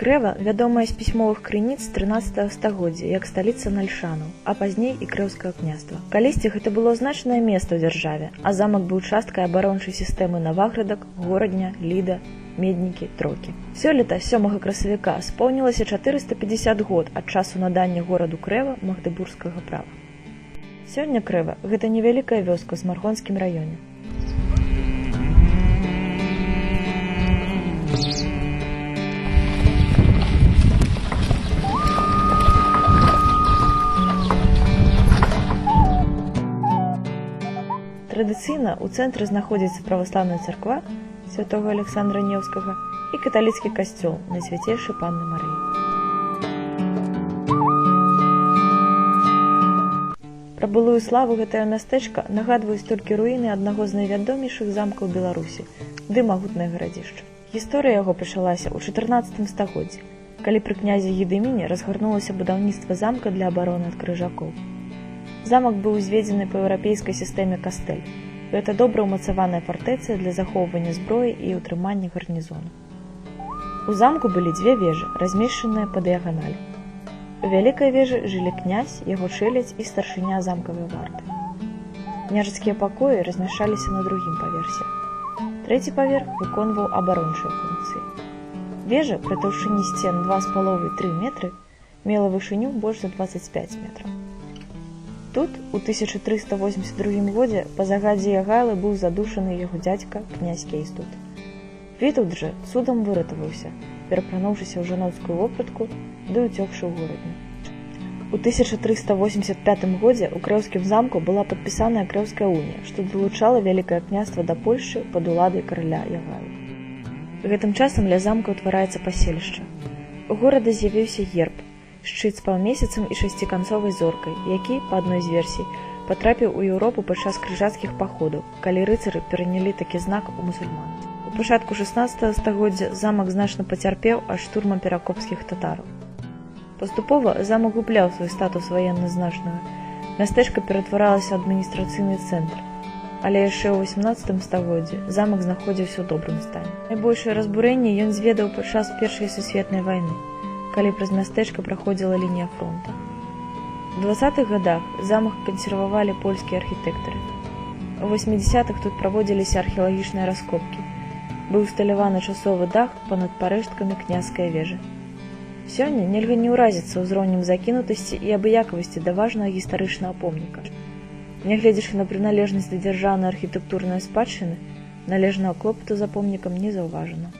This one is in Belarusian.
Крэва вядомая з пісьмовых крыніц 13 стагоддзя як сталіца Нальшанаў, а пазней і крэўскае княства. Калісьці гэта было значнае месца ў дзяржаве, а замак быў часткай абарончай сістэмы Наваградак, Горадня, Ліда, Меднікі, Трокі. Сёлета 7 красавіка споўнілася 450 год ад часу надання гораду Крэва магдыбургскага права. Сёння Крэва гэта невялікая вёска ў Смаргонскім раёне. Традыцыйна ў цэнтры знаходзіцца праваслаўная царква святога Александра Неўскага і каталіцкі касцёл Найсвяцейшай Панны Марыі. Пра былую славу гэтага мястэчка нагадваюць толькі руіны аднаго з найвядомейшых замкаў Беларусі, ды магутнае гарадзішча. Гісторыя яго пачалася ў 14 стагоддзі, калі пры князе Гедыміне разгарнулася будаўніцтва замка для абароны ад крыжакоў. Замак быў узведзены па еўрапейскай сістэме кастэль. Гэта добра ўмацаваная фартэцыя для захоўвання зброі і ўтрымання гарнізону. У замку былі дзве вежы, размешчаныя па дыяганалі. У вялікай вежы жылі князь, яго чэлядзь і старшыня замкавай варты. Княжацкія пакоі размяшчаліся на другім паверсе. Трэці паверх выконваў абарончыя функцыі. Вежа пры таўшчыні сцен 2,5–3 метры мела вышыню больш за 25 метраў. Тут, у 1382 годзе, па загадзе Ягайлы быў задушаны яго дзядзька, князь Кейстут. Вітаўт жа цудам выратаваўся, перапрануўшыся ў жаноцкую вопратку, ды ўцёкшы ў горадню. У 1385 годзе ў крэўскім замку была падпісаная Крэўская унія, што далучала вялікае княства да Польшчы пад уладай караля Ягайлы. Гэтым часам ля замка ўтвараецца паселішча. У горада з'явіўся герб, шчыт з паўмесяцам і шасціканцовай зоркай, які, па адной з версій, патрапіў у Еўропу падчас крыжацкіх паходаў, калі рыцары перанялі такі знак у мусульман. У пачатку 16 стагоддзя замак значна пацярпеў ад штурма перакопскіх татараў. Паступова замак губляў свой статус ваенна-значнага. Мястэчка ператваралася ў адміністрацыйны цэнтр, але яшчэ ў 18 стагоддзі замак знаходзіўся ў добрым стане. Найбольшае разбурэнне ён зведаў падчас Першай сусветнай вайны, калі праз мястэчка праходзіла лінія фронта. У 20-х гадах замак кансервавалі польскія архітэктары. У 80-х тут праводзіліся археалагічныя раскопкі. Быў усталяваны часовы дах па-над парэшткамі княжскай вежы. Сёння нельга не ўразіцца ўзроўнем закінутасці і абыякавасці да важнага гістарычнага помніка. Нягледзячы на прыналежнасць да дзяржаўнай архітэктурнай спадчыны, належнага клопату за помнікам не заўважана.